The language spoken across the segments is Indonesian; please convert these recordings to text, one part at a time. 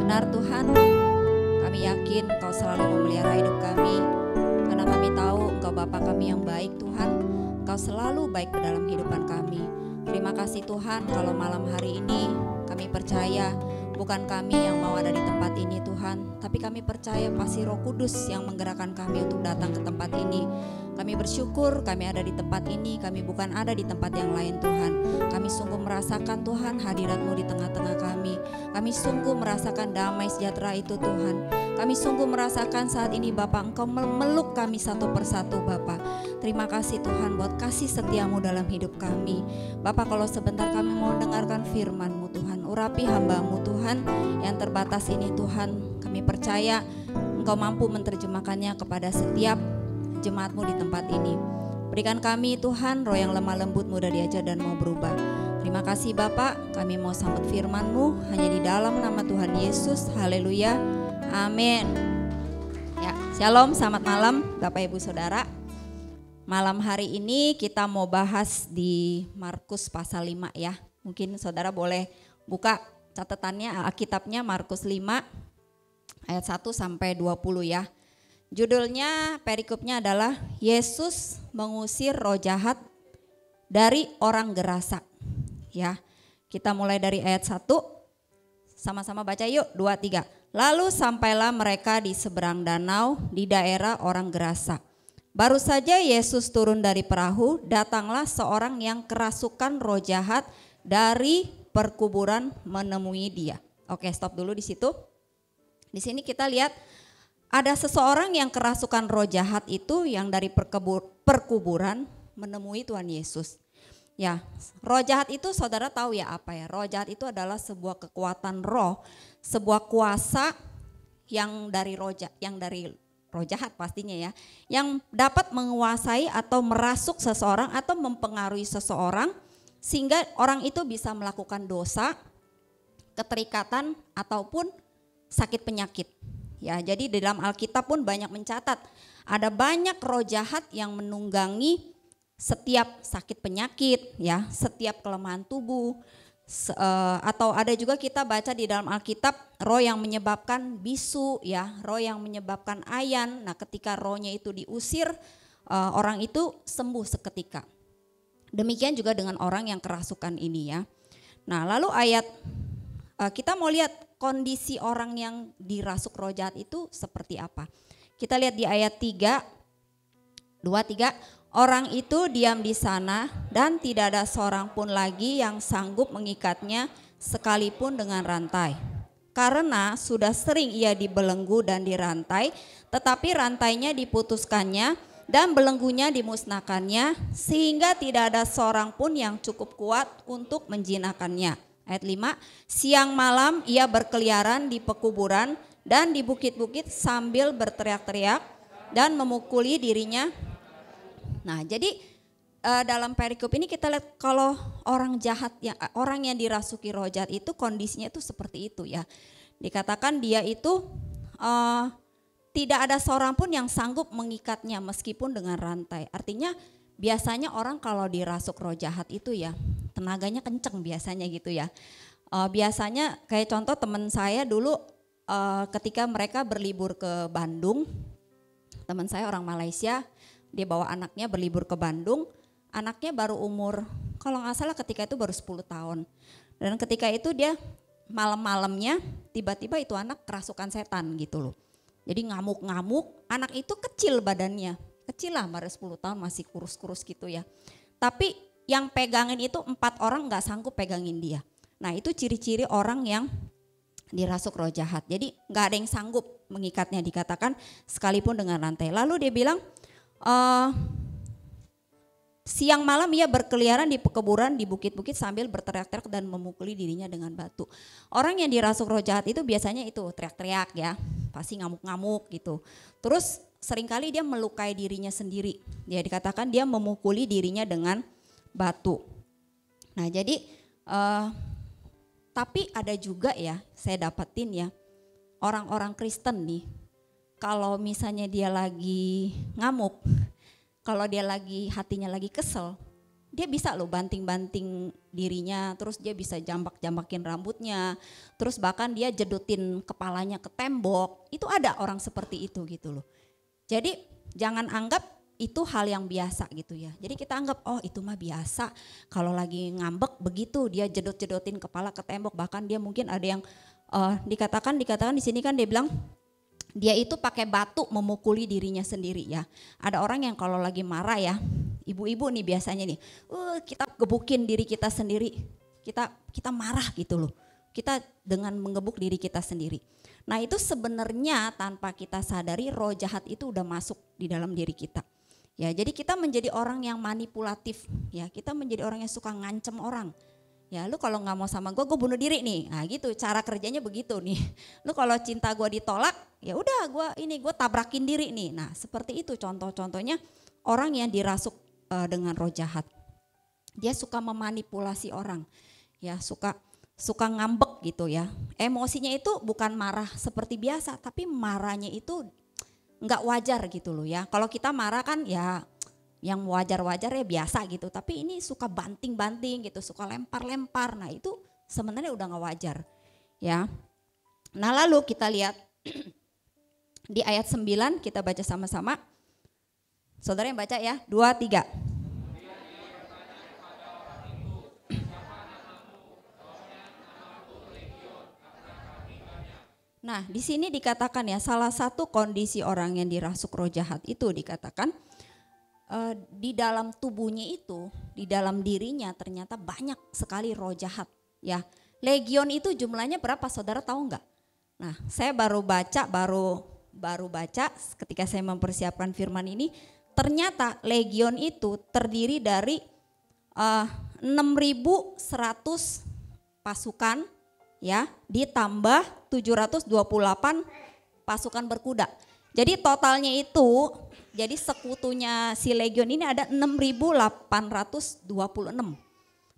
benar Tuhan, kami yakin Engkau selalu memelihara hidup kami, karena kami tahu Engkau Bapa kami yang baik Tuhan. Engkau selalu baik di dalam kehidupan kami. Terima kasih Tuhan kalau malam hari ini kami percaya bukan kami yang mau ada di tempat ini Tuhan, tapi kami percaya pasti Roh Kudus yang menggerakkan kami untuk datang ke tempat ini. Kami bersyukur kami ada di tempat ini, kami bukan ada di tempat yang lain Tuhan. Kami sungguh merasakan Tuhan hadirat-Mu di tengah-tengah kami. Kami sungguh merasakan damai sejahtera itu Tuhan. Kami sungguh merasakan saat ini Bapa Engkau memeluk kami satu persatu Bapa. Terima kasih Tuhan buat kasih setia-Mu dalam hidup kami. Bapa, kalau sebentar kami mau dengarkan firman-Mu Tuhan, urapi hamba-Mu Tuhan yang terbatas ini Tuhan. Kami percaya Engkau mampu menerjemahkannya kepada setiap jemaat-Mu di tempat ini. Berikan kami Tuhan roh yang lemah lembut, mudah diajar dan mau berubah. Terima kasih Bapak, kami mau sambut firman-Mu hanya di dalam nama Tuhan Yesus. Haleluya, amin. Ya, shalom, selamat malam Bapak Ibu Saudara. Malam hari ini kita mau bahas di Markus pasal 5 ya. Mungkin saudara boleh buka catatannya, Alkitabnya Markus 5 ayat 1 sampai 20 ya. Judulnya, perikopnya adalah Yesus mengusir roh jahat dari orang Gerasa. Ya, kita mulai dari ayat 1, sama-sama baca yuk, 2, 3. Lalu sampailah mereka di seberang danau di daerah orang Gerasa. Baru saja Yesus turun dari perahu, datanglah seorang yang kerasukan roh jahat dari perkuburan menemui dia. Oke, stop dulu di situ. Di sini kita lihat ada seseorang yang kerasukan roh jahat itu yang dari perkuburan menemui Tuhan Yesus. Ya, roh jahat itu saudara tahu ya apa ya? Roh jahat itu adalah sebuah kekuatan roh, sebuah kuasa yang dari roh jahat pastinya ya, yang dapat menguasai atau merasuk seseorang atau mempengaruhi seseorang sehingga orang itu bisa melakukan dosa, keterikatan ataupun sakit penyakit. Ya, jadi di dalam Alkitab pun banyak mencatat ada banyak roh jahat yang menunggangi setiap sakit penyakit, ya, setiap kelemahan tubuh, atau ada juga kita baca di dalam Alkitab roh yang menyebabkan bisu, ya, roh yang menyebabkan ayan. Nah, ketika rohnya itu diusir, orang itu sembuh seketika. Demikian juga dengan orang yang kerasukan ini ya. Nah, lalu kita mau lihat kondisi orang yang dirasuk roh jahat itu seperti apa. Kita lihat di ayat 3, 2-3. Orang itu diam di sana dan tidak ada seorang pun lagi yang sanggup mengikatnya sekalipun dengan rantai. Karena sudah sering ia dibelenggu dan dirantai, tetapi rantainya diputuskannya dan belenggunya dimusnahkannya, sehingga tidak ada seorang pun yang cukup kuat untuk menjinakkannya. Ayat 5, siang malam ia berkeliaran di pekuburan dan di bukit-bukit sambil berteriak-teriak dan memukuli dirinya. Nah, jadi dalam perikop ini kita lihat kalau orang jahat, orang yang dirasuki roh jahat itu kondisinya itu seperti itu ya. Dikatakan dia itu tidak ada seorang pun yang sanggup mengikatnya meskipun dengan rantai. Artinya biasanya orang kalau dirasuk roh jahat itu ya tenaganya kenceng biasanya gitu ya. Biasanya kayak contoh teman saya dulu ketika mereka berlibur ke Bandung, teman saya orang Malaysia, dia bawa anaknya berlibur ke Bandung, anaknya baru umur kalau nggak salah ketika itu baru 10 tahun. Dan ketika itu dia malam-malamnya tiba-tiba itu anak kerasukan setan gitu loh. Jadi ngamuk-ngamuk, anak itu kecil badannya, kecil lah baru 10 tahun masih kurus-kurus gitu ya. Tapi yang pegangin itu 4 orang nggak sanggup pegangin dia. Nah, itu ciri-ciri orang yang dirasuk roh jahat. Jadi nggak ada yang sanggup mengikatnya, dikatakan sekalipun dengan rantai. Lalu dia bilang siang malam ia berkeliaran di pekuburan, di bukit-bukit sambil berteriak-teriak dan memukuli dirinya dengan batu. Orang yang dirasuk roh jahat itu biasanya itu teriak-teriak ya, pasti ngamuk-ngamuk gitu. Terus seringkali dia melukai dirinya sendiri. Dia dikatakan dia memukuli dirinya dengan batu. Nah, jadi tapi ada juga ya, saya dapetin ya, orang-orang Kristen nih, kalau misalnya dia lagi ngamuk, kalau dia lagi hatinya lagi kesel, Dia bisa loh banting-banting dirinya, terus dia bisa jambak-jambakin rambutnya, terus bahkan dia jedutin kepalanya ke tembok. Itu ada orang seperti itu gitu loh. Jadi jangan anggap itu hal yang biasa gitu ya. Jadi kita anggap oh itu mah biasa. Kalau lagi ngambek begitu dia jedot-jedotin kepala ke tembok. Bahkan dia mungkin ada yang dikatakan di sini kan dia bilang dia itu pakai batu memukuli dirinya sendiri ya. Ada orang yang kalau lagi marah ya, ibu-ibu nih biasanya nih, kita gebukin diri kita sendiri. Kita marah gitu loh. Kita dengan menggebuk diri kita sendiri. Nah itu sebenarnya tanpa kita sadari roh jahat itu udah masuk di dalam diri kita. Ya, jadi kita menjadi orang yang manipulatif, ya kita menjadi orang yang suka ngancem orang. Ya lu kalau nggak mau sama gue bunuh diri nih, nah gitu cara kerjanya begitu nih. Lu kalau cinta gue ditolak, ya udah gue tabrakin diri nih. Nah seperti itu contoh-contohnya orang yang dirasuk dengan roh jahat. Dia suka memanipulasi orang, ya suka ngambek gitu ya. Emosinya itu bukan marah seperti biasa, tapi marahnya itu nggak wajar gitu loh ya. Kalau kita marah kan ya yang wajar-wajar ya biasa gitu. Tapi ini suka banting-banting gitu, suka lempar-lempar. Nah itu sebenarnya udah nggak wajar ya. Nah lalu kita lihat di ayat 9 kita baca sama-sama. Saudara yang baca ya, 2, 3. Nah di sini dikatakan ya salah satu kondisi orang yang dirasuk roh jahat itu dikatakan di dalam tubuhnya itu, di dalam dirinya ternyata banyak sekali roh jahat ya. Legion itu jumlahnya berapa saudara tahu nggak? Nah saya baru baca ketika saya mempersiapkan firman ini, ternyata legion itu terdiri dari 6.100 pasukan ya, ditambah 728 pasukan berkuda. Jadi totalnya itu, jadi sekutunya si legion ini ada 6.826.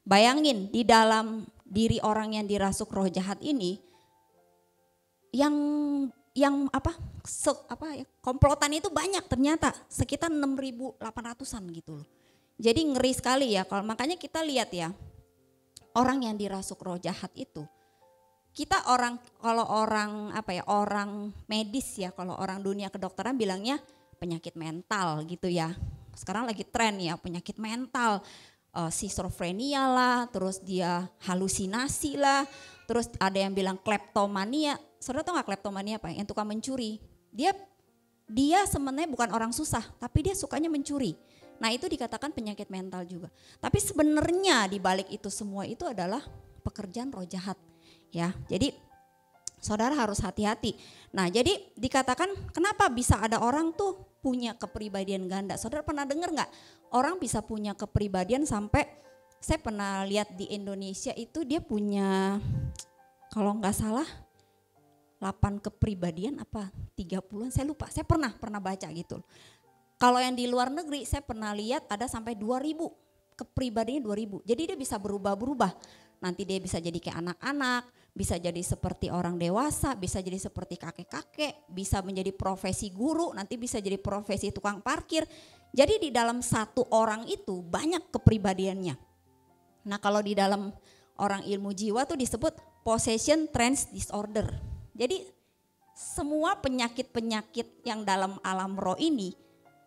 Bayangin di dalam diri orang yang dirasuk roh jahat ini, yang komplotan itu banyak ternyata, sekitar 6.800-an gitu loh. Jadi ngeri sekali ya, makanya kita lihat ya, orang yang dirasuk roh jahat itu, kita orang medis ya, kalau orang dunia kedokteran bilangnya penyakit mental gitu ya. Sekarang lagi tren ya penyakit mental, schizophrenia lah, terus dia halusinasi lah, terus ada yang bilang kleptomania. Saudara tahu nggak kleptomania apa? Yang tukang mencuri. Dia sebenarnya bukan orang susah, tapi dia sukanya mencuri. Nah itu dikatakan penyakit mental juga. Tapi sebenarnya di balik itu semua itu adalah pekerjaan roh jahat. Ya, jadi saudara harus hati-hati. Nah, jadi dikatakan kenapa bisa ada orang tuh punya kepribadian ganda? Saudara pernah dengar nggak? Orang bisa punya kepribadian sampai saya pernah lihat di Indonesia itu dia punya kalau nggak salah 8 kepribadian apa 30-an saya lupa. Saya pernah baca gitu. Kalau yang di luar negeri saya pernah lihat ada sampai 2.000 kepribadiannya 2.000. Jadi dia bisa berubah-berubah. Nanti dia bisa jadi kayak anak-anak, bisa jadi seperti orang dewasa, bisa jadi seperti kakek-kakek, bisa menjadi profesi guru, nanti bisa jadi profesi tukang parkir. Jadi di dalam satu orang itu banyak kepribadiannya. Nah kalau di dalam orang ilmu jiwa tuh disebut possession trance disorder. Jadi semua penyakit-penyakit yang dalam alam roh ini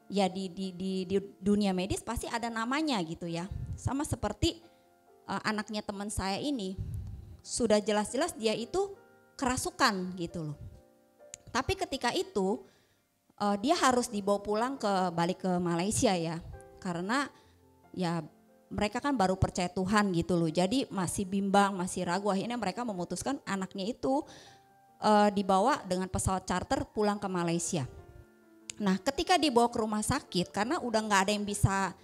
ya di dunia medis pasti ada namanya gitu ya. Sama seperti anaknya teman saya ini sudah jelas-jelas dia itu kerasukan gitu loh. Tapi ketika itu dia harus dibawa pulang balik ke Malaysia ya. Karena ya mereka kan baru percaya Tuhan gitu loh. Jadi masih bimbang, masih ragu. Akhirnya mereka memutuskan anaknya itu dibawa dengan pesawat charter pulang ke Malaysia. Nah ketika dibawa ke rumah sakit karena udah gak ada yang bisa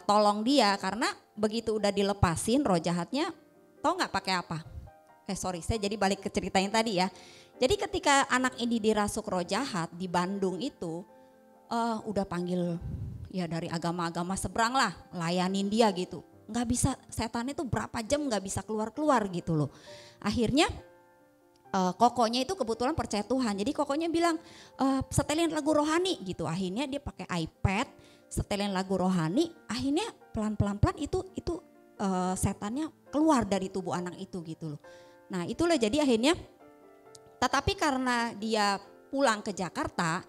tolong dia, karena begitu udah dilepasin roh jahatnya, tau nggak pakai apa? Saya jadi balik ke cerita yang tadi ya. Jadi ketika anak ini dirasuk roh jahat di Bandung itu, udah panggil ya dari agama-agama seberang lah, layanin dia gitu. Nggak bisa, setan itu berapa jam nggak bisa keluar gitu loh. Akhirnya kokonya itu kebetulan percaya Tuhan, jadi kokonya bilang setelin lagu rohani gitu. Akhirnya dia pakai iPad setelin lagu rohani, akhirnya pelan-pelan itu setannya keluar dari tubuh anak itu gitu loh. Nah itulah jadi akhirnya, tetapi karena dia pulang ke Jakarta,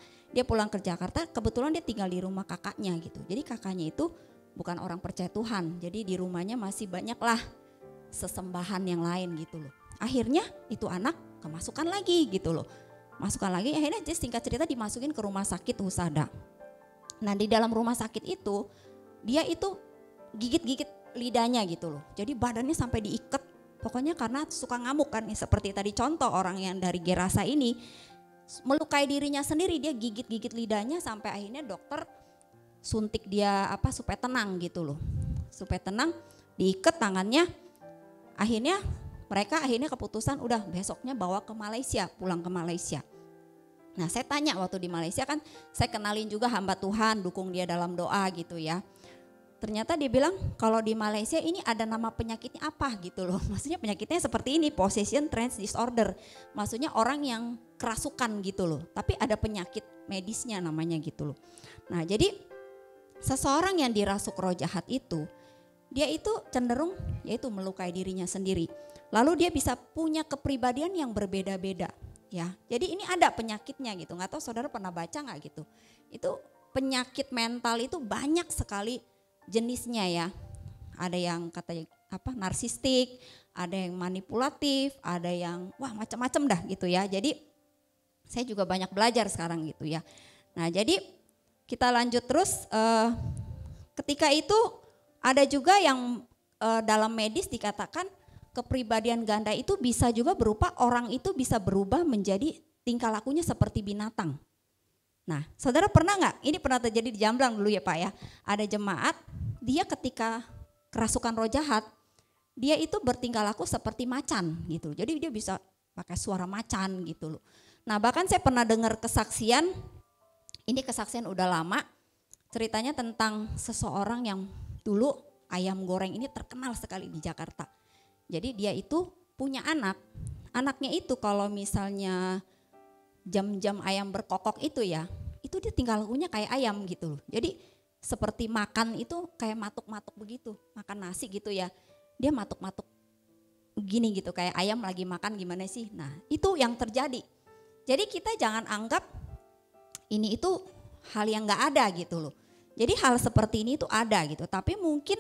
kebetulan dia tinggal di rumah kakaknya gitu. Jadi kakaknya itu bukan orang percaya Tuhan, jadi di rumahnya masih banyaklah sesembahan yang lain gitu loh. Akhirnya itu anak kemasukan lagi gitu loh. Akhirnya singkat cerita dimasukin ke rumah sakit Husada. Nah di dalam rumah sakit itu, dia itu gigit-gigit lidahnya gitu loh. Jadi badannya sampai diikat, pokoknya karena suka ngamuk kan. Seperti tadi contoh orang yang dari Gerasa ini, melukai dirinya sendiri, dia gigit-gigit lidahnya sampai akhirnya dokter suntik dia supaya tenang gitu loh. Supaya tenang, diikat tangannya. Akhirnya mereka keputusan udah besoknya bawa ke Malaysia, pulang ke Malaysia. Nah saya tanya waktu di Malaysia kan, saya kenalin juga hamba Tuhan, dukung dia dalam doa gitu ya. Ternyata dia bilang kalau di Malaysia ini ada nama penyakitnya apa gitu loh. Maksudnya penyakitnya seperti ini, possession trance disorder. Maksudnya orang yang kerasukan gitu loh. Tapi ada penyakit medisnya namanya gitu loh. Nah jadi seseorang yang dirasuk roh jahat itu, dia itu cenderung yaitu melukai dirinya sendiri. Lalu dia bisa punya kepribadian yang berbeda-beda ya. Jadi ini ada penyakitnya gitu. Nggak tahu saudara pernah baca nggak gitu. Itu penyakit mental itu banyak sekali jenisnya ya. Ada yang katanya narsistik, ada yang manipulatif, ada yang macam-macam dah gitu ya. Jadi saya juga banyak belajar sekarang gitu ya. Nah jadi kita lanjut terus, ketika itu ada juga yang dalam medis dikatakan kepribadian ganda itu bisa juga berupa orang itu bisa berubah menjadi tingkah lakunya seperti binatang. Nah saudara pernah nggak, ini pernah terjadi di Jamblang dulu ya Pak ya, ada jemaat dia ketika kerasukan roh jahat, dia itu bertingkah laku seperti macan gitu. Jadi dia bisa pakai suara macan gitu loh. Nah bahkan saya pernah dengar kesaksian, ini kesaksian udah lama, ceritanya tentang seseorang yang dulu ayam goreng ini terkenal sekali di Jakarta. Jadi dia itu punya anaknya itu kalau misalnya jam-jam ayam berkokok itu ya, itu dia tinggal lakunya kayak ayam gitu loh. Jadi seperti makan itu kayak matuk-matuk begitu, makan nasi gitu ya, dia matuk-matuk gini gitu kayak ayam lagi makan gimana sih. Nah itu yang terjadi. Jadi kita jangan anggap ini itu hal yang gak ada gitu loh. Jadi hal seperti ini itu ada gitu, tapi mungkin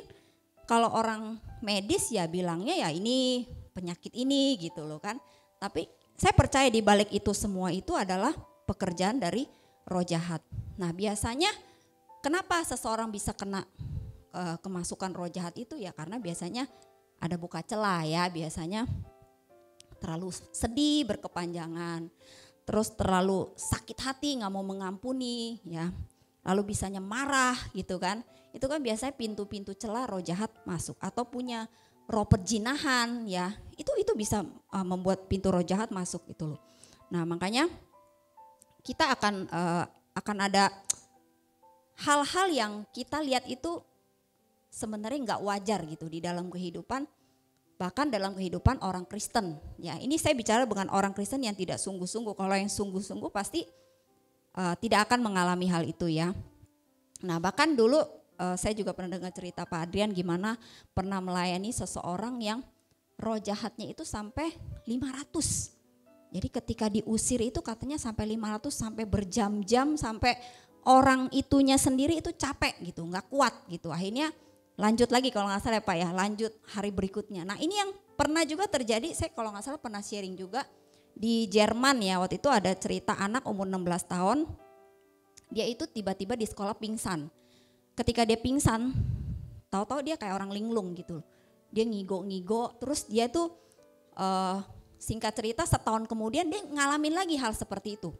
kalau orang medis ya bilangnya ya ini penyakit ini gitu loh kan. Tapi saya percaya di balik itu semua itu adalah pekerjaan dari roh jahat. Nah biasanya kenapa seseorang bisa kena kemasukan roh jahat itu ya karena biasanya ada buka celah ya, biasanya terlalu sedih berkepanjangan, terus terlalu sakit hati nggak mau mengampuni ya, lalu bisanya marah gitu kan. Itu kan biasanya pintu-pintu celah roh jahat masuk, atau punya roh perjinahan ya, itu bisa membuat pintu roh jahat masuk gitu loh. Nah makanya kita akan ada hal-hal yang kita lihat itu sebenarnya nggak wajar gitu di dalam kehidupan, bahkan dalam kehidupan orang Kristen ya. Ini saya bicara bukan orang Kristen yang tidak sungguh-sungguh. Kalau yang sungguh-sungguh pasti tidak akan mengalami hal itu ya. Nah bahkan dulu saya juga pernah dengar cerita Pak Adrian gimana pernah melayani seseorang yang roh jahatnya itu sampai 500. Jadi ketika diusir itu katanya sampai 500, sampai berjam-jam, sampai orang itunya sendiri itu capek gitu, nggak kuat gitu. Akhirnya lanjut lagi kalau nggak salah ya Pak ya, lanjut hari berikutnya. Nah ini yang pernah juga terjadi, saya kalau nggak salah pernah sharing juga di Jerman ya. Waktu itu ada cerita anak umur 16 tahun, dia itu tiba-tiba di sekolah pingsan. Ketika dia pingsan, tahu-tahu dia kayak orang linglung gitu. Dia ngigo-ngigo, terus dia tuh singkat cerita setahun kemudian dia ngalamin lagi hal seperti itu.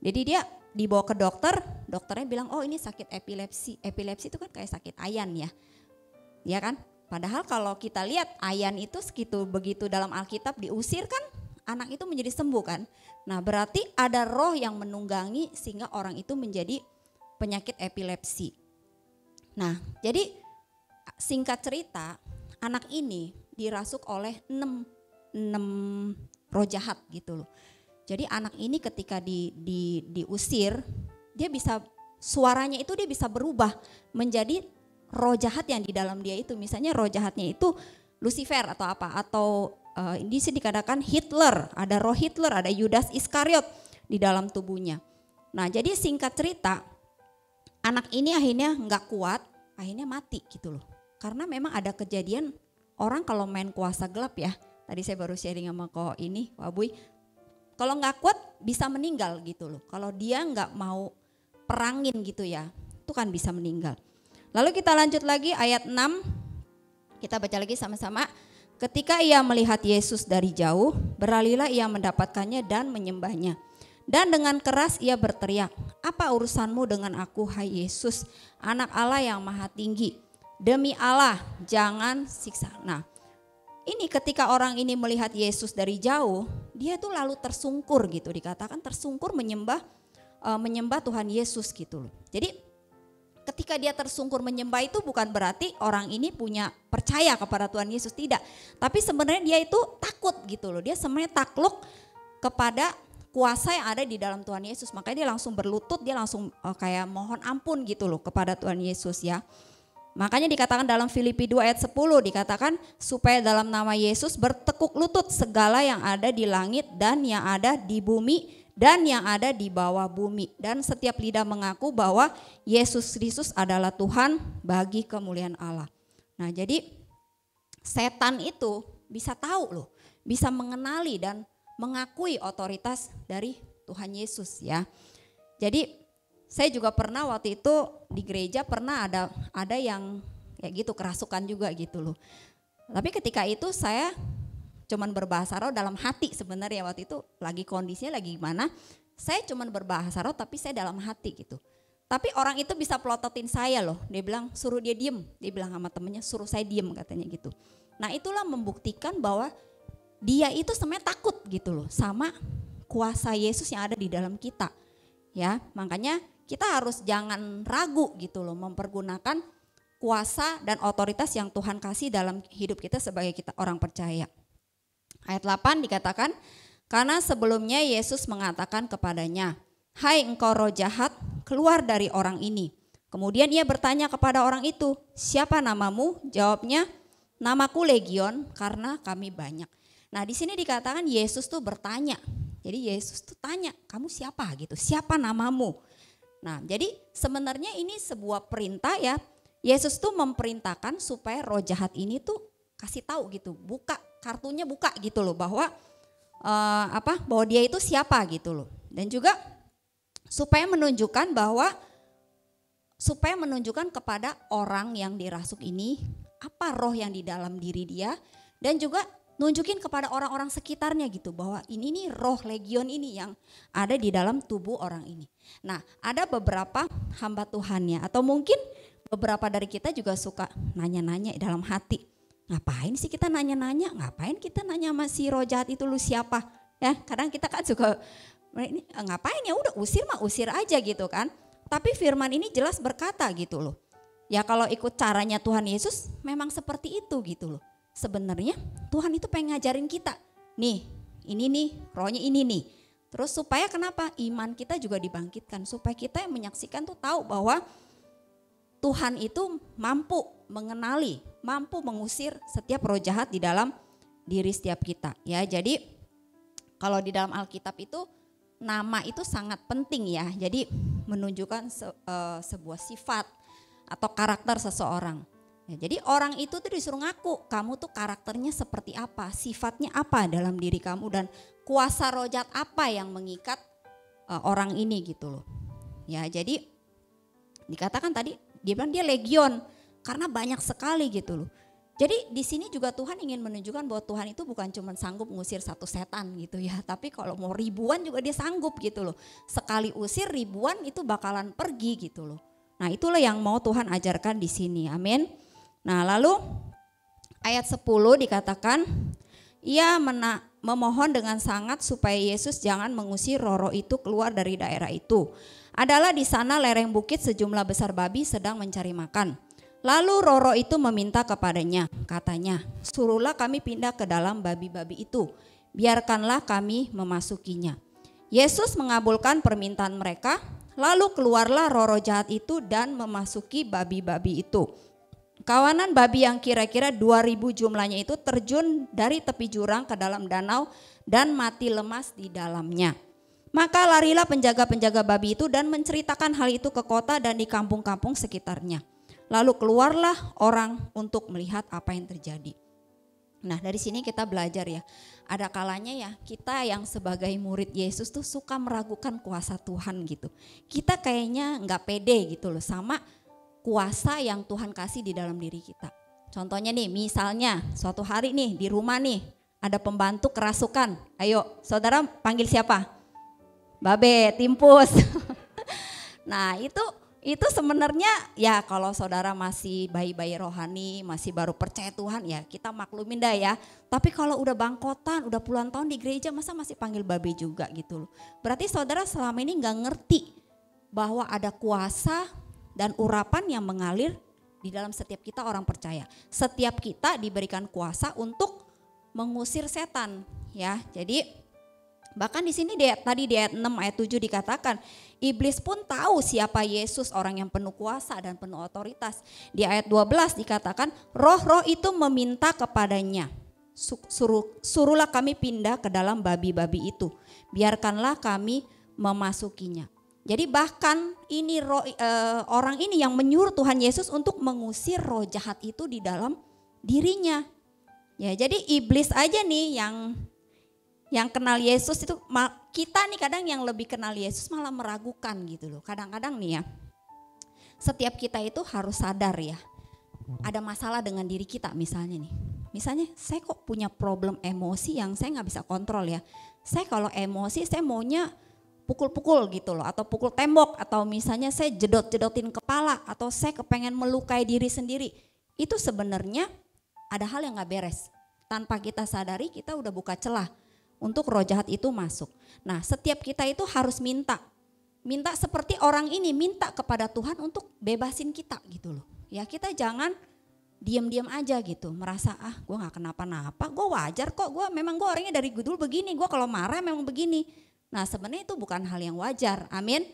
Jadi dia dibawa ke dokter, dokternya bilang oh ini sakit epilepsi. Epilepsi itu kan kayak sakit ayan ya. Ya kan? Padahal kalau kita lihat ayan itu begitu dalam Alkitab diusir kan anak itu menjadi sembuh kan. Nah berarti ada roh yang menunggangi sehingga orang itu menjadi penyakit epilepsi. Nah jadi singkat cerita anak ini dirasuk oleh 6 roh jahat gitu loh. Jadi anak ini ketika diusir dia bisa suaranya itu dia bisa berubah menjadi roh jahat yang di dalam dia itu. Misalnya roh jahatnya itu Lucifer atau apa, atau di sini dikatakan Hitler, ada roh Hitler, ada Yudas Iskariot di dalam tubuhnya. Nah jadi singkat cerita, anak ini akhirnya nggak kuat, akhirnya mati gitu loh. Karena memang ada kejadian orang kalau main kuasa gelap ya, tadi saya baru sharing sama Ko ini, Pak Bui, kalau nggak kuat bisa meninggal gitu loh. Kalau dia nggak mau perangin gitu ya, itu kan bisa meninggal. Lalu kita lanjut lagi ayat 6, kita baca lagi sama-sama. Ketika ia melihat Yesus dari jauh, beralihlah ia mendapatkannya dan menyembahnya. Dan dengan keras ia berteriak, apa urusanmu dengan aku hai Yesus, anak Allah yang maha tinggi. Demi Allah jangan siksa. Nah ini ketika orang ini melihat Yesus dari jauh, dia tuh lalu tersungkur gitu, dikatakan tersungkur menyembah Tuhan Yesus gitu loh. Jadi ketika dia tersungkur menyembah itu bukan berarti orang ini punya percaya kepada Tuhan Yesus, tidak. Tapi sebenarnya dia itu takut gitu loh. Dia sebenarnya takluk kepada kuasa yang ada di dalam Tuhan Yesus. Makanya dia langsung berlutut, dia langsung kayak mohon ampun gitu loh kepada Tuhan Yesus ya. Makanya dikatakan dalam Filipi 2 ayat 10 dikatakan supaya dalam nama Yesus bertekuk lutut segala yang ada di langit dan yang ada di bumi dan yang ada di bawah bumi, dan setiap lidah mengaku bahwa Yesus Kristus adalah Tuhan bagi kemuliaan Allah. Nah jadi setan itu bisa tahu loh, bisa mengenali dan mengakui otoritas dari Tuhan Yesus ya. Jadi saya juga pernah waktu itu di gereja pernah ada yang kayak gitu kerasukan juga gitu loh. Tapi ketika itu saya cuman berbahasa roh dalam hati sebenarnya, waktu itu lagi kondisinya lagi gimana, saya cuman berbahasa roh tapi saya dalam hati gitu. Tapi orang itu bisa pelototin saya loh, dia bilang suruh dia diem, dia bilang sama temennya suruh saya diem katanya gitu. Nah itulah membuktikan bahwa dia itu sebenarnya takut gitu loh sama kuasa Yesus yang ada di dalam kita ya. Makanya kita harus jangan ragu gitu loh mempergunakan kuasa dan otoritas yang Tuhan kasih dalam hidup kita sebagai kita orang percaya. Ayat 8 dikatakan, karena sebelumnya Yesus mengatakan kepadanya, hai engkau roh jahat, keluar dari orang ini. Kemudian ia bertanya kepada orang itu, siapa namamu? Jawabnya, namaku Legion karena kami banyak. Nah di sini dikatakan Yesus tuh bertanya. Jadi Yesus tuh tanya, kamu siapa gitu? Siapa namamu? Nah jadi sebenarnya ini sebuah perintah ya. Yesus tuh memerintahkan supaya roh jahat ini tuh kasih tahu gitu, buka kartunya, buka gitu loh bahwa bahwa dia itu siapa gitu loh. Dan juga supaya menunjukkan kepada orang yang dirasuk ini apa roh yang di dalam diri dia, dan juga nunjukin kepada orang-orang sekitarnya gitu bahwa ini nih roh legion ini yang ada di dalam tubuh orang ini. Nah, ada beberapa hamba Tuhannya atau mungkin beberapa dari kita juga suka nanya-nanya dalam hati. Ngapain sih kita nanya-nanya? Ngapain kita nanya sama si roh jahat itu lu siapa? Ya, kadang kita kan juga ini ngapain ya, udah usir mah usir aja gitu kan. Tapi firman ini jelas berkata gitu loh. Ya kalau ikut caranya Tuhan Yesus memang seperti itu gitu loh. Sebenarnya Tuhan itu pengen ngajarin kita. Nih, ini nih, rohnya ini nih. Terus supaya kenapa? Iman kita juga dibangkitkan. Supaya kita yang menyaksikan tuh tahu bahwa Tuhan itu mampu mengenali, mampu mengusir setiap roh jahat di dalam diri setiap kita. Ya, jadi kalau di dalam Alkitab itu nama itu sangat penting ya. Jadi menunjukkan sebuah sifat atau karakter seseorang. Ya, jadi orang itu tuh disuruh ngaku, kamu tuh karakternya seperti apa, sifatnya apa dalam diri kamu, dan kuasa roh jahat apa yang mengikat orang ini gitu loh. Ya, jadi dikatakan tadi dia bilang dia legion karena banyak sekali gitu loh. Jadi di sini juga Tuhan ingin menunjukkan bahwa Tuhan itu bukan cuma sanggup ngusir satu setan gitu ya, tapi kalau mau ribuan juga dia sanggup gitu loh. Sekali usir ribuan itu bakalan pergi gitu loh. Nah itulah yang mau Tuhan ajarkan di sini, amin. Nah lalu ayat 10 dikatakan, ia memohon dengan sangat supaya Yesus jangan mengusir roh-roh itu keluar dari daerah itu. Adalah di sana lereng bukit sejumlah besar babi sedang mencari makan. Lalu roh-roh itu meminta kepadanya, katanya, suruhlah kami pindah ke dalam babi-babi itu, biarkanlah kami memasukinya. Yesus mengabulkan permintaan mereka, lalu keluarlah roh-roh jahat itu dan memasuki babi-babi itu. Kawanan babi yang kira-kira 2.000 jumlahnya itu terjun dari tepi jurang ke dalam danau dan mati lemas di dalamnya. Maka larilah penjaga-penjaga babi itu dan menceritakan hal itu ke kota dan di kampung-kampung sekitarnya. Lalu keluarlah orang untuk melihat apa yang terjadi. Nah, dari sini kita belajar ya, ada kalanya ya kita yang sebagai murid Yesus tuh suka meragukan kuasa Tuhan gitu. Kita kayaknya nggak pede gitu loh sama kuasa yang Tuhan kasih di dalam diri kita. Contohnya nih, misalnya suatu hari nih di rumah nih ada pembantu kerasukan. Ayo saudara panggil siapa? Babe, timpus. Nah itu sebenarnya ya kalau saudara masih bayi-bayi rohani, masih baru percaya Tuhan ya kita maklumin dah ya. Tapi kalau udah bangkotan, udah puluhan tahun di gereja masa masih panggil babe juga gitu loh. Berarti saudara selama ini gak ngerti bahwa ada kuasa dan urapan yang mengalir di dalam setiap kita orang percaya. Setiap kita diberikan kuasa untuk mengusir setan ya. Jadi bahkan di sini tadi di ayat 6 ayat 7 dikatakan iblis pun tahu siapa Yesus, orang yang penuh kuasa dan penuh otoritas. Di ayat 12 dikatakan roh-roh itu meminta kepadanya, suruhlah kami pindah ke dalam babi-babi itu, biarkanlah kami memasukinya. Jadi bahkan ini orang ini yang menyuruh Tuhan Yesus untuk mengusir roh jahat itu di dalam dirinya. Ya, jadi iblis aja nih yang kenal Yesus itu, kita nih kadang yang lebih kenal Yesus malah meragukan gitu loh. Kadang-kadang nih ya, setiap kita itu harus sadar ya, ada masalah dengan diri kita misalnya nih. Misalnya saya kok punya problem emosi yang saya gak bisa kontrol ya. Saya kalau emosi saya maunya pukul-pukul gitu loh, atau pukul tembok, atau misalnya saya jedot-jedotin kepala, atau saya kepengen melukai diri sendiri. Itu sebenarnya ada hal yang gak beres. Tanpa kita sadari kita udah buka celah untuk roh jahat itu masuk. Nah, setiap kita itu harus minta seperti orang ini minta kepada Tuhan untuk bebasin kita gitu loh. Ya kita jangan diam-diam aja gitu, merasa gue gak kenapa-napa, gue wajar kok, gue orangnya dari dulu begini, gue kalau marah memang begini. Nah sebenarnya itu bukan hal yang wajar, amin.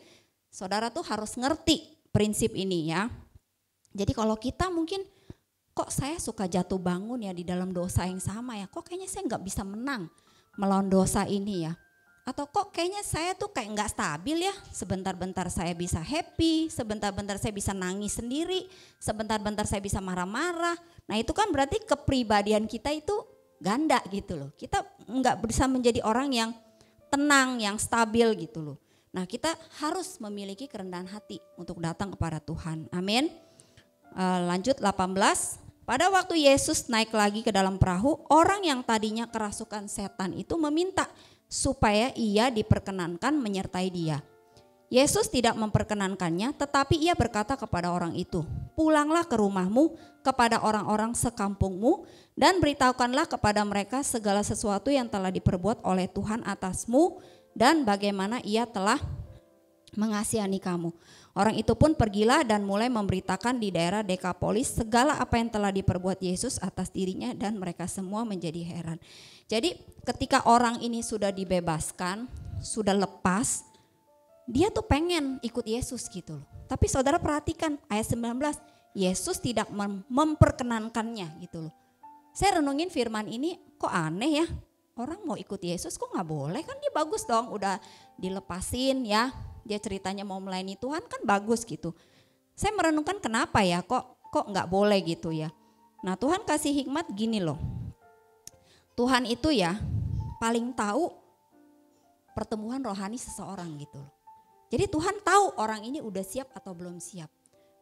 Saudara tuh harus ngerti prinsip ini ya. Jadi kalau kita mungkin kok saya suka jatuh bangun ya di dalam dosa yang sama ya, kok kayaknya saya gak bisa menang melawan dosa ini ya. Atau kok kayaknya saya tuh kayak gak stabil ya, sebentar-bentar saya bisa happy, sebentar-bentar saya bisa nangis sendiri, sebentar-bentar saya bisa marah-marah. Nah itu kan berarti kepribadian kita itu ganda gitu loh. Kita gak bisa menjadi orang yang tenang, yang stabil gitu loh. Nah kita harus memiliki kerendahan hati untuk datang kepada Tuhan, amin. Lanjut 18. Pada waktu Yesus naik lagi ke dalam perahu, orang yang tadinya kerasukan setan itu meminta supaya ia diperkenankan menyertai dia. Yesus tidak memperkenankannya, tetapi ia berkata kepada orang itu, pulanglah ke rumahmu kepada orang-orang sekampungmu dan beritahukanlah kepada mereka segala sesuatu yang telah diperbuat oleh Tuhan atasmu dan bagaimana ia telah mengasihani kamu. Orang itu pun pergilah dan mulai memberitakan di daerah Dekapolis segala apa yang telah diperbuat Yesus atas dirinya dan mereka semua menjadi heran. Jadi ketika orang ini sudah dibebaskan, sudah lepas, dia tuh pengen ikut Yesus gitu loh. Tapi saudara perhatikan ayat 19, Yesus tidak memperkenankannya gitu loh. Saya renungin firman ini kok aneh ya, orang mau ikut Yesus kok gak boleh, kan dia bagus dong udah dilepasin ya. Dia ceritanya mau melayani Tuhan kan bagus gitu. Saya merenungkan kenapa ya kok nggak boleh gitu ya. Nah Tuhan kasih hikmat gini loh. Tuhan itu ya paling tahu pertumbuhan rohani seseorang gitu loh. Jadi Tuhan tahu orang ini udah siap atau belum siap.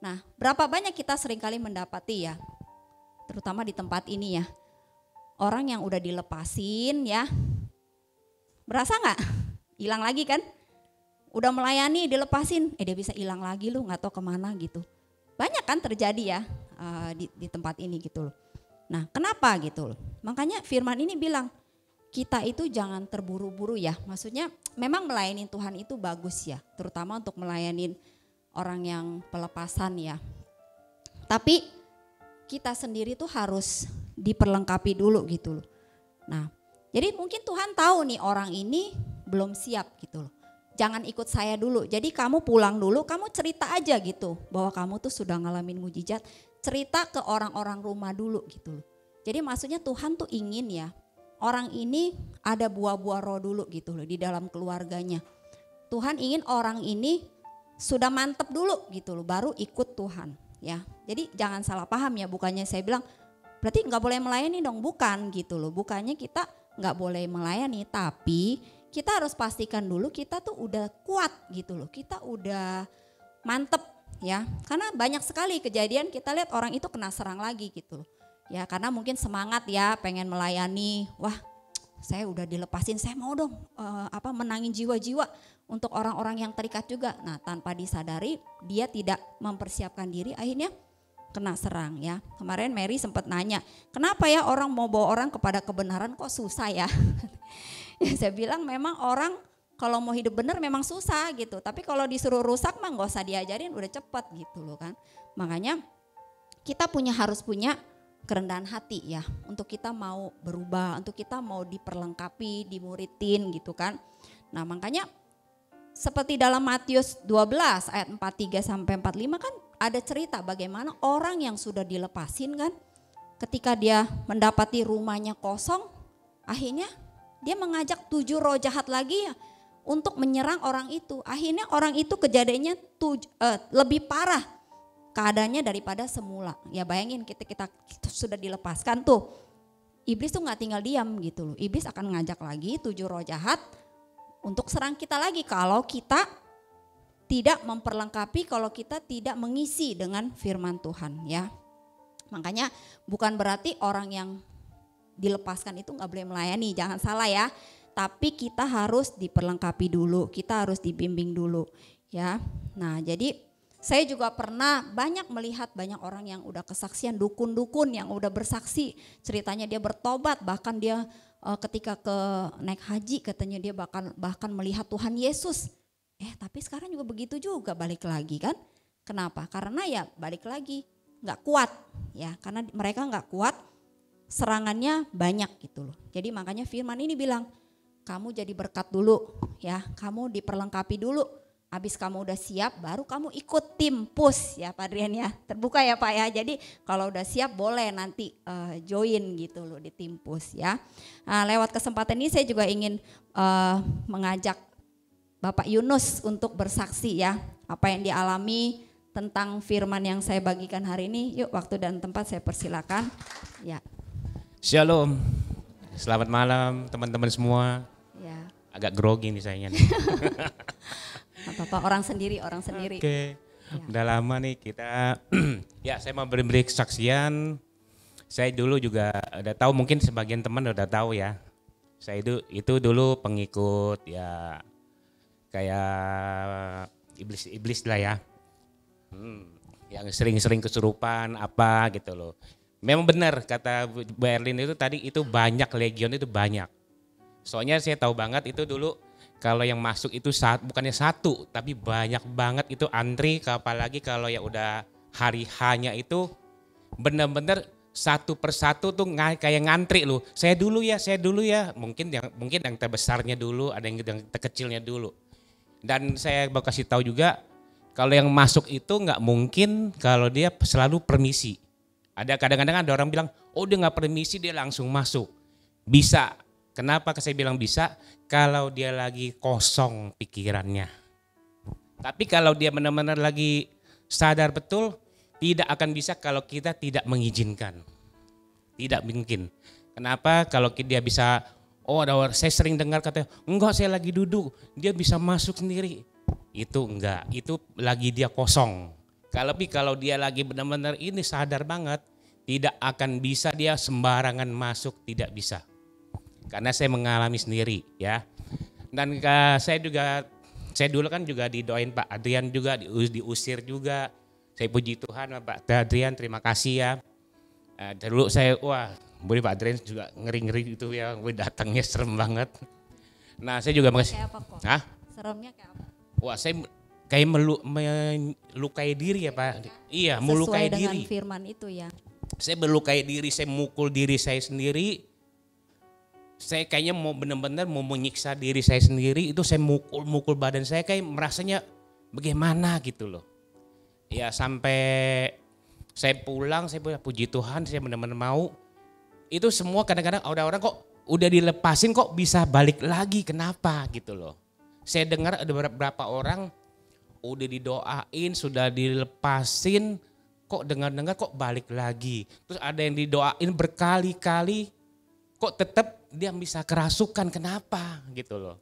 Nah berapa banyak kita seringkali mendapati ya, terutama di tempat ini ya, orang yang udah dilepasin ya, berasa nggak? Hilang lagi kan? Udah melayani dilepasin, dia bisa hilang lagi lu nggak tahu kemana gitu. Banyak kan terjadi ya di tempat ini gitu loh. Nah kenapa gitu loh. Makanya firman ini bilang kita itu jangan terburu-buru ya. Maksudnya memang melayani Tuhan itu bagus ya. Terutama untuk melayani orang yang pelepasan ya. Tapi kita sendiri tuh harus diperlengkapi dulu gitu loh. Nah jadi mungkin Tuhan tahu nih orang ini belum siap gitu loh. jangan ikut saya dulu. Jadi kamu pulang dulu, kamu cerita aja gitu bahwa kamu tuh sudah ngalamin mujizat, cerita ke orang-orang rumah dulu gitu loh. Jadi maksudnya Tuhan tuh ingin ya orang ini ada buah-buah roh dulu gitu loh di dalam keluarganya. Tuhan ingin orang ini sudah mantep dulu gitu loh, baru ikut Tuhan ya. Jadi jangan salah paham ya, bukannya saya bilang berarti nggak boleh melayani dong, bukan gitu loh. Bukannya kita nggak boleh melayani, tapi kita harus pastikan dulu kita tuh udah kuat gitu loh, kita udah mantep ya. Karena banyak sekali kejadian kita lihat orang itu kena serang lagi gitu loh. Ya karena mungkin semangat ya pengen melayani, wah saya udah dilepasin, saya mau dong menangin jiwa-jiwa untuk orang-orang yang terikat juga. Nah tanpa disadari dia tidak mempersiapkan diri, akhirnya kena serang ya. Kemarin Mary sempat nanya, kenapa ya orang mau bawa orang kepada kebenaran kok susah ya? Ya saya bilang memang orang kalau mau hidup benar memang susah gitu. Tapi kalau disuruh rusak mah gak usah diajarin, udah cepet gitu loh kan. Makanya kita harus punya kerendahan hati ya. Untuk kita mau berubah, untuk kita mau diperlengkapi, dimuridin gitu kan. Nah makanya seperti dalam Matius 12 ayat 43 sampai 45 kan ada cerita bagaimana orang yang sudah dilepasin kan. Ketika dia mendapati rumahnya kosong, akhirnya dia mengajak 7 roh jahat lagi ya untuk menyerang orang itu. Akhirnya orang itu kejadiannya lebih parah keadaannya daripada semula. Ya bayangin kita sudah dilepaskan tuh. Iblis tuh gak tinggal diam gitu loh. Iblis akan ngajak lagi 7 roh jahat untuk serang kita lagi kalau kita tidak memperlengkapi, kalau kita tidak mengisi dengan firman Tuhan ya. Makanya bukan berarti orang yang dilepaskan itu gak boleh melayani, jangan salah ya. Tapi kita harus diperlengkapi dulu, kita harus dibimbing dulu ya. Nah jadi saya juga pernah banyak melihat banyak orang yang udah kesaksian, dukun-dukun yang udah bersaksi. Ceritanya dia bertobat, bahkan dia ketika naik haji katanya dia bahkan melihat Tuhan Yesus. Tapi sekarang juga begitu juga balik lagi kan. Kenapa? Karena ya balik lagi gak kuat ya, karena mereka gak kuat. Serangannya banyak gitu loh. Jadi makanya firman ini bilang, kamu jadi berkat dulu ya, kamu diperlengkapi dulu. Habis kamu udah siap baru kamu ikut tim push ya Pak Adrian ya. Terbuka ya Pak ya. Jadi kalau udah siap boleh nanti join gitu loh di tim push ya. Nah, lewat kesempatan ini saya juga ingin mengajak Bapak Yunus untuk bersaksi ya. Apa yang dialami tentang firman yang saya bagikan hari ini. Yuk waktu dan tempat saya persilakan ya. Shalom, selamat malam teman-teman semua. Ya. Agak grogi nih sayangnya nih. Apa-apa, orang sendiri. Oke. Ya. Udah lama nih kita, ya saya mau beri kesaksian. Saya dulu juga udah tahu, mungkin sebagian teman udah tahu ya. Saya itu dulu pengikut ya kayak iblis lah ya. Yang sering-sering kesurupan apa gitu loh. Memang benar kata Bu Erlin itu tadi, itu banyak, legion itu banyak. Soalnya saya tahu banget itu dulu kalau yang masuk itu bukannya satu tapi banyak banget itu antri, apalagi kalau yang udah hari hanya itu benar-benar satu persatu tuh kayak ngantri loh. Saya dulu ya. Mungkin yang terbesarnya dulu, ada yang terkecilnya dulu. Dan saya mau kasih tahu juga kalau yang masuk itu nggak mungkin kalau dia selalu permisi. Ada kadang-kadang ada orang bilang, oh dia nggak permisi dia langsung masuk. Bisa. Kenapa saya bilang bisa? Kalau dia lagi kosong pikirannya. Tapi kalau dia benar-benar lagi sadar betul, tidak akan bisa kalau kita tidak mengizinkan. Tidak mungkin. Kenapa? Kalau dia bisa, saya sering dengar katanya, enggak saya lagi duduk, dia bisa masuk sendiri. Itu enggak, itu lagi dia kosong. Kalau dia lagi benar-benar ini sadar banget, tidak akan bisa dia sembarangan masuk, tidak bisa. Karena saya mengalami sendiri ya. Dan saya dulu kan juga didoain Pak Adrian juga, diusir juga. Saya puji Tuhan Pak Adrian, terima kasih ya. Dulu saya, boleh Pak Adrian juga ngeri-ngeri gitu ya, datangnya serem banget. Nah saya juga makasih. Kayak apa kok? Hah? Seremnya kayak apa? Saya kayak melukai diri ya Pak. Iya, melukai diri. Sesuai dengan firman itu ya. Saya melukai diri, saya mukul diri saya sendiri. saya kayaknya mau benar-benar mau menyiksa diri saya sendiri, itu saya mukul badan saya kayak merasanya bagaimana gitu loh. Ya sampai saya pulang puji Tuhan saya benar-benar mau. Itu semua kadang-kadang orang-orang kok udah dilepasin kok bisa balik lagi, kenapa gitu loh. Saya dengar ada beberapa orang udah didoain, sudah dilepasin, kok dengar-dengar kok balik lagi. Terus ada yang didoain berkali-kali, kok tetap dia bisa kerasukan, kenapa gitu loh.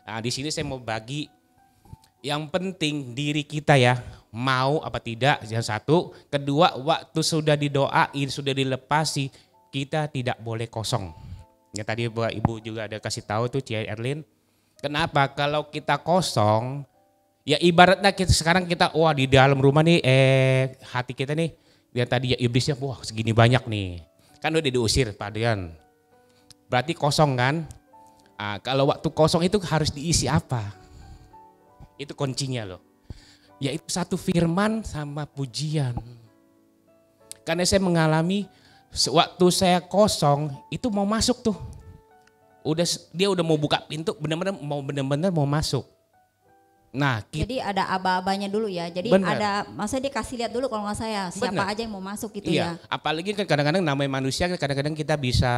Nah di sini saya mau bagi, yang penting diri kita ya, mau apa tidak, yang satu. Kedua, waktu sudah didoain, sudah dilepasi, kita tidak boleh kosong. Ya tadi Ibu juga ada kasih tahu tuh Cia Erlin. Kenapa? Kalau kita kosong, ya ibaratnya sekarang kita wah di dalam rumah nih hati kita nih, dia tadi ya iblisnya wah segini banyak nih. Kan udah diusir Pak Dian. Berarti kosong kan? Kalau waktu kosong itu harus diisi apa? Itu kuncinya loh. Yaitu satu firman sama pujian. Karena saya mengalami waktu saya kosong itu mau masuk tuh. Dia udah mau buka pintu, benar-benar mau masuk. Nah, jadi ada aba-abanya dulu ya. Jadi ada, maksudnya dikasih lihat dulu kalau nggak saya siapa aja yang mau masuk gitu ya. Apalagi kan kadang-kadang namanya manusia, kadang-kadang kita bisa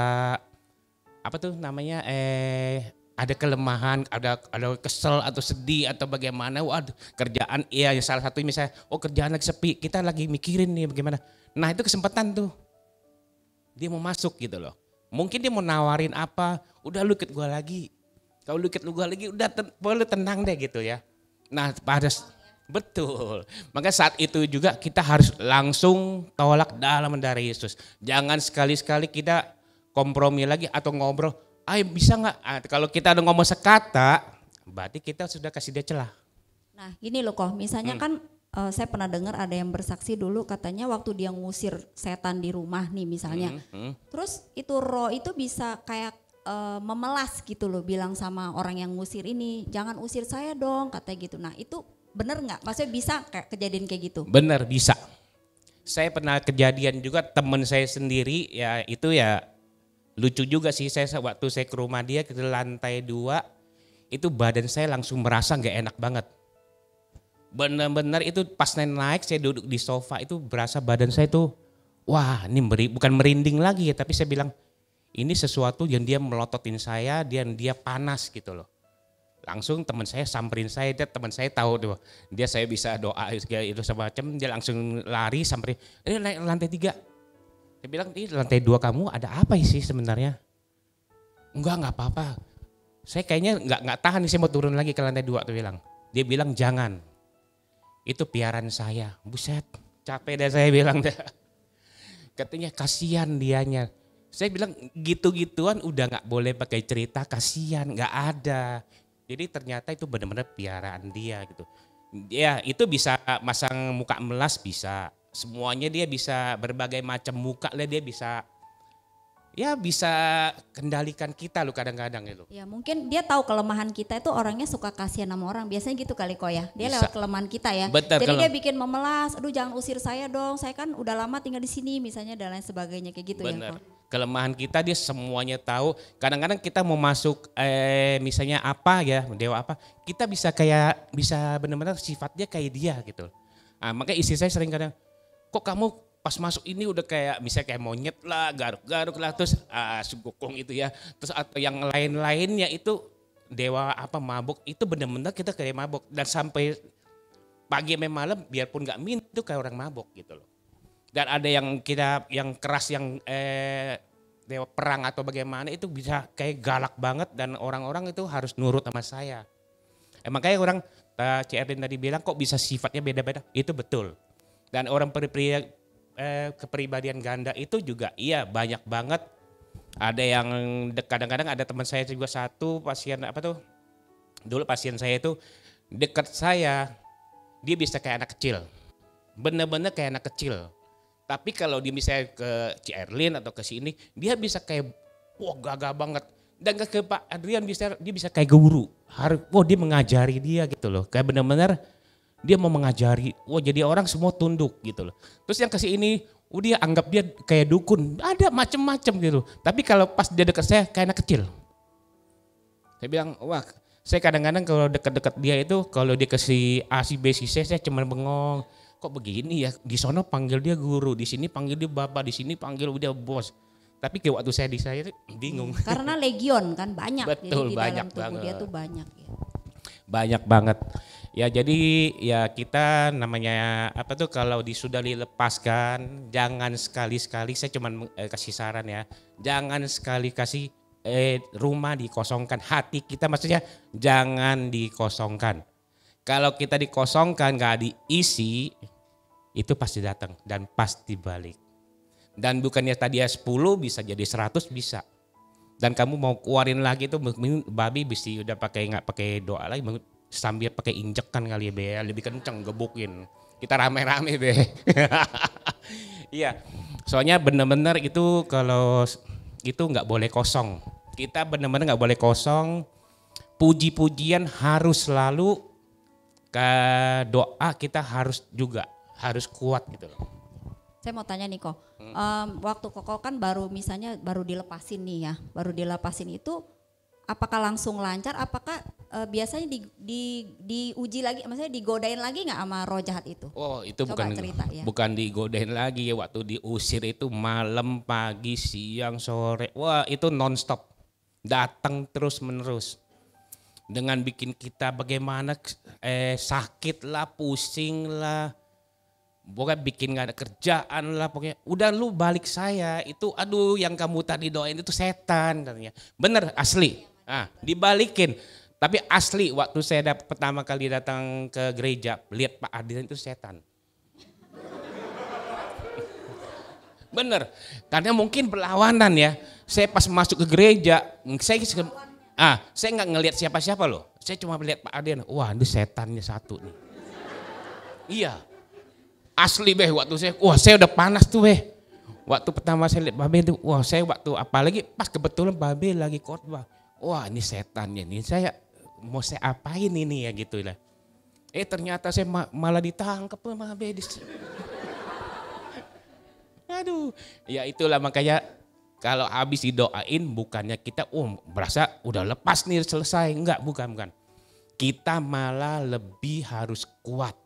apa tuh namanya ada kelemahan, ada kesel atau sedih atau bagaimana. Waduh, kerjaan salah satu misalnya kerjaan lagi sepi, kita lagi mikirin nih bagaimana. Nah, itu kesempatan tuh. Dia mau masuk gitu loh. Mungkin dia mau nawarin apa, udah lu ikut gua lagi. Kalau lu ikut gua lagi udah boleh tenang deh gitu ya. Nah betul. Maka saat itu juga kita harus langsung tolak dalam darah Yesus. Jangan sekali-sekali kita kompromi lagi atau ngobrol, bisa nggak? Kalau kita udah ngomong sekata, berarti kita sudah kasih dia celah. Nah gini loh kok, misalnya kan saya pernah dengar ada yang bersaksi dulu katanya waktu dia ngusir setan di rumah nih misalnya. Terus itu roh itu bisa kayak memelas gitu loh, bilang sama orang yang ngusir ini, jangan usir saya dong katanya gitu. Nah itu benar nggak? Maksudnya bisa kayak kejadian kayak gitu? Benar, bisa. Saya pernah kejadian juga teman saya sendiri ya, itu ya lucu juga sih. Waktu saya ke rumah dia ke lantai 2, itu badan saya langsung merasa nggak enak banget. Benar-benar itu pas naik saya duduk di sofa itu berasa badan saya tuh wah ini bukan merinding lagi ya, tapi saya bilang ini sesuatu yang dia melototin saya, dia panas gitu loh. Langsung teman saya samperin saya, teman saya tahu tuh dia saya bisa doa itu semacam, dia langsung lari samperin, ini lantai 3. Saya bilang ini lantai 2 kamu ada apa sih sebenarnya? Enggak apa-apa. Saya kayaknya nggak tahan nih, saya mau turun lagi ke lantai 2 tuh bilang. Dia bilang jangan. Itu piaran saya. Buset, capek deh saya bilang deh. Katanya kasihan dianya. Saya bilang gitu-gituan udah nggak boleh pakai cerita kasihan, nggak ada. Jadi ternyata itu benar-benar piaraan dia gitu. Ya itu bisa masang muka melas bisa. Semuanya dia bisa, berbagai macam muka lah dia bisa. Ya bisa kendalikan kita loh kadang-kadang itu. Ya mungkin dia tahu kelemahan kita itu orangnya suka kasihan sama orang. Biasanya gitu kali kok ya. Dia Bisa. lewat kelemahan kita ya. Betul, jadi dia bikin memelas, aduh jangan usir saya dong. Saya kan udah lama tinggal di sini misalnya dan lain sebagainya kayak gitu. Bener. Ya kok. Kelemahan kita dia semuanya tahu. Kadang-kadang kita mau masuk misalnya apa ya, dewa apa, kita bisa benar-benar sifatnya kayak dia gitu. Nah, makanya istri saya sering kadang, kok kamu pas masuk ini udah kayak misalnya kayak monyet lah, garuk-garuk lah, terus sugokong itu ya, terus atau yang lain-lainnya itu dewa apa mabuk, itu benar-benar kita kayak mabuk dan sampai pagi sampai malam biarpun nggak minum itu kayak orang mabuk gitu loh. Dan ada yang keras yang dewa perang atau bagaimana itu bisa kayak galak banget dan orang-orang itu harus nurut sama saya. Makanya orang Cik Erlin tadi bilang kok bisa sifatnya beda-beda, itu betul. Dan orang kepribadian ganda itu juga iya banyak banget. Ada yang kadang-kadang ada teman saya juga satu pasien dulu pasien saya itu dekat saya, dia bisa kayak anak kecil, bener-bener kayak anak kecil. Tapi kalau dia misalnya ke Ci Erlin atau ke sini, dia bisa kayak wah gagah banget. Dan ke Pak Adrian dia bisa kayak guru, dia mengajari dia gitu loh, kayak bener-bener dia mau mengajari, jadi orang semua tunduk gitu loh. Terus yang kasih ini, dia anggap dia kayak dukun, ada macem-macem gitu. Tapi kalau pas dia dekat saya kayak anak kecil, Saya bilang, wah saya kadang-kadang kalau dekat-dekat dia itu kalau dia kasih A, si B, si C, saya cuma bengong. Kok begini ya, di sono panggil dia guru, di sini panggil dia bapak, di sini panggil dia bos. Tapi kayak waktu saya itu bingung. Karena legion kan banyak, Betul, jadi di banyak dalam tubuh dia banget. tuh banyak ya. Banyak banget. Ya jadi ya kita namanya apa tuh kalau sudah dilepaskan jangan sekali-sekali, saya cuman kasih saran ya. Jangan sekali kasih rumah dikosongkan, hati kita maksudnya jangan dikosongkan. Kalau kita dikosongkan nggak diisi itu pasti datang dan pasti balik. Dan bukannya tadi 10 bisa jadi 100 bisa. Dan kamu mau keluarin lagi tuh babi bisa udah nggak pakai doa lagi sambil pakai injekan kali ya Be, lebih kenceng gebukin. Kita rame-rame Be. Iya. Soalnya bener-bener itu kalau itu nggak boleh kosong. Kita bener-bener nggak boleh kosong. Puji-pujian harus selalu ke doa kita harus kuat gitu loh. Saya mau tanya nih Ko, waktu Koko kan baru dilepasin nih ya, baru dilepasin itu apakah langsung lancar, apakah biasanya diuji lagi, maksudnya digodain lagi nggak sama roh jahat itu? Oh itu Coba cerita, ya. bukan digodain lagi ya, waktu diusir itu malam, pagi, siang, sore, wah itu nonstop, datang terus menerus. Dengan bikin kita bagaimana sakit lah, pusing lah, pokoknya bikin gak ada kerjaan lah, pokoknya udah lu balik saya itu, aduh yang kamu tadi doain itu setan katanya. Bener asli, dibalikin. Tapi asli waktu saya pertama kali datang ke gereja lihat Pak Adian itu setan. Bener, karena mungkin berlawanan ya. Saya pas masuk ke gereja, saya nggak ngelihat siapa-siapa loh. Saya cuma melihat Pak Adian, wah ini setannya satu nih. Iya. Asli Beh, waktu saya udah panas tuh Beh. Waktu pertama saya lihat Babe itu, wah saya waktu apalagi pas kebetulan Babe lagi khotbah. Wah ini setannya nih, saya mau saya apain ini ya gitu lah. Ternyata saya malah ditangkap sama Babe. Aduh, ya itulah makanya kalau habis didoain bukannya kita berasa udah lepas nih selesai. Enggak, bukan. Kita malah lebih harus kuat.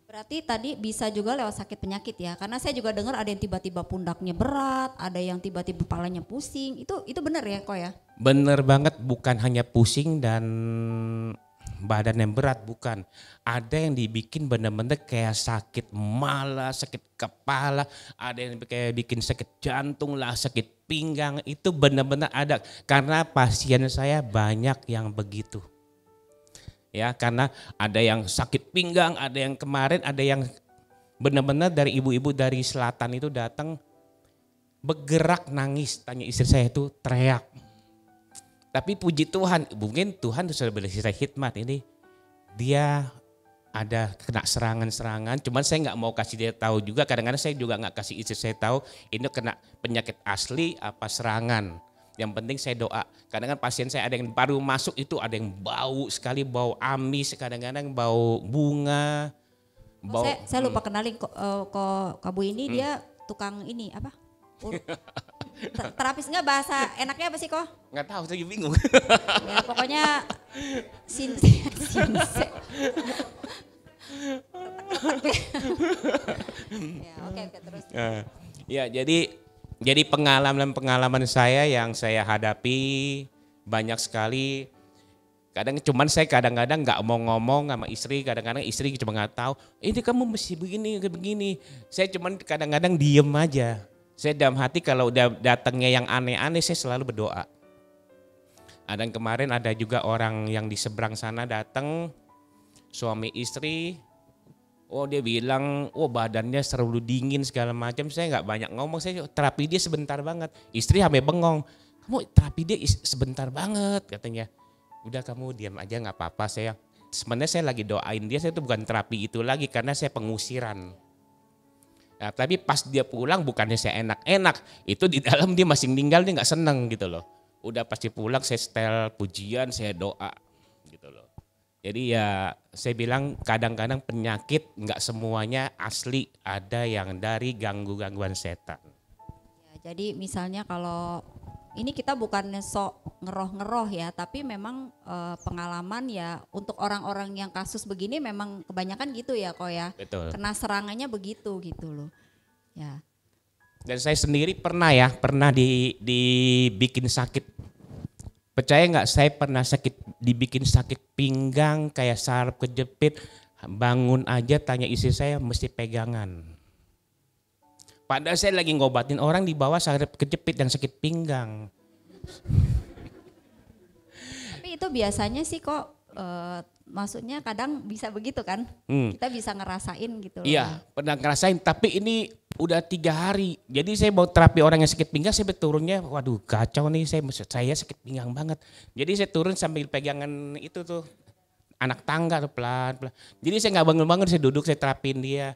Berarti tadi bisa juga lewat sakit penyakit ya, karena saya juga dengar ada yang tiba-tiba pundaknya berat, ada yang tiba-tiba kepalanya pusing, itu benar ya Ko ya? Bener banget, bukan hanya pusing dan badan yang berat, bukan. Ada yang dibikin bener-bener kayak sakit malah, sakit kepala, ada yang kayak bikin sakit jantung lah, sakit pinggang, itu bener-bener ada. Karena pasien saya banyak yang begitu. Ya, karena ada yang sakit pinggang, ada yang kemarin, ada yang benar-benar dari ibu-ibu dari selatan itu datang bergerak nangis, tanya istri saya itu teriak. Tapi puji Tuhan, mungkin Tuhan sudah selesai hikmat ini, dia ada kena serangan-serangan, cuman saya nggak mau kasih dia tahu juga, kadang-kadang saya juga nggak kasih istri saya tahu ini kena penyakit asli apa serangan. Yang penting saya doa. Kadang-kadang pasien saya ada yang baru masuk itu ada yang bau sekali, bau amis, kadang-kadang bau bunga. Bau, saya lupa kenalin kok Kabu ini dia tukang ini apa? Terapis enggak, bahasa enaknya apa sih Ko? Nggak tahu, saya bingung. Ya pokoknya sinse. Ya, oke, terus. Ya, jadi pengalaman saya yang saya hadapi banyak sekali. Kadang kadang-kadang nggak mau ngomong sama istri, kadang-kadang istri cuma nggak tahu. Ini kamu mesti begini. Saya cuman kadang-kadang diem aja. Saya dalam hati kalau udah datangnya yang aneh-aneh saya selalu berdoa. Ada yang kemarin ada juga orang yang di seberang sana datang, suami istri. Oh dia bilang, badannya selalu dingin segala macam. Saya nggak banyak ngomong, saya terapi dia sebentar banget. Istri sampai bengong, kamu terapi dia sebentar banget katanya. Udah kamu diam aja nggak apa-apa. Sebenarnya saya lagi doain dia, saya itu bukan terapi itu lagi karena saya pengusiran. Nah, tapi pas dia pulang bukannya saya enak-enak, itu di dalam dia masih meninggal, dia nggak seneng gitu loh. Udah pasti pulang saya setel pujian, saya doa gitu loh. Jadi ya saya bilang kadang-kadang penyakit nggak semuanya asli, ada yang dari gangguan setan. Ya, jadi misalnya kalau ini kita bukannya sok ngeroh-ngeroh ya, tapi memang pengalaman ya untuk orang-orang yang kasus begini memang kebanyakan gitu ya kok ya. Betul. Kena serangannya begitu gitu loh. Ya. Dan saya sendiri pernah dibikin sakit. Percaya nggak, saya pernah dibikin sakit pinggang kayak saraf kejepit. Bangun aja tanya istri saya mesti pegangan. Padahal saya lagi ngobatin orang di bawah saraf kejepit dan sakit pinggang. Tapi itu biasanya sih kok maksudnya kadang bisa begitu kan, kita bisa ngerasain gitu loh. Iya, pernah ngerasain, tapi ini udah 3 hari. Jadi saya mau terapi orang yang sakit pinggang, saya turunnya, waduh kacau nih, saya sakit pinggang banget. Jadi saya turun sambil pegangan itu tuh, anak tangga tuh pelan-pelan. Jadi saya nggak bangun-bangun, saya duduk, saya terapin dia.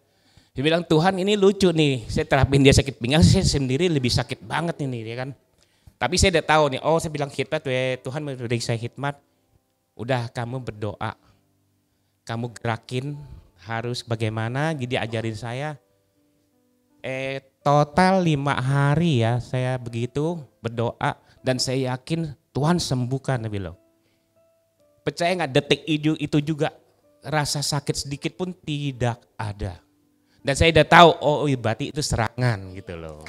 Dia bilang, Tuhan ini lucu nih, saya terapin dia sakit pinggang, saya sendiri lebih sakit banget ini, ya kan. Tapi saya udah tahu nih, saya bilang khidmat, Tuhan memberi saya khidmat. Udah kamu berdoa, kamu gerakin harus bagaimana, jadi ajarin saya. Total 5 hari ya saya begitu berdoa dan saya yakin Tuhan sembuhkan, dia bilang. Percaya nggak, detik itu juga rasa sakit sedikit pun tidak ada. Dan saya udah tahu, berarti itu serangan gitu loh.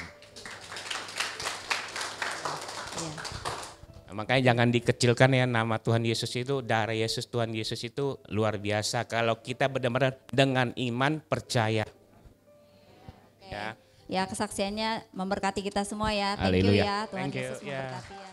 Makanya jangan dikecilkan ya, nama Tuhan Yesus itu, darah Yesus, Tuhan Yesus itu luar biasa. Kalau kita benar-benar dengan iman percaya. Ya, kesaksiannya memberkati kita semua ya. Thank you Haleluya. ya, Tuhan Thank you, Yesus memberkati ya.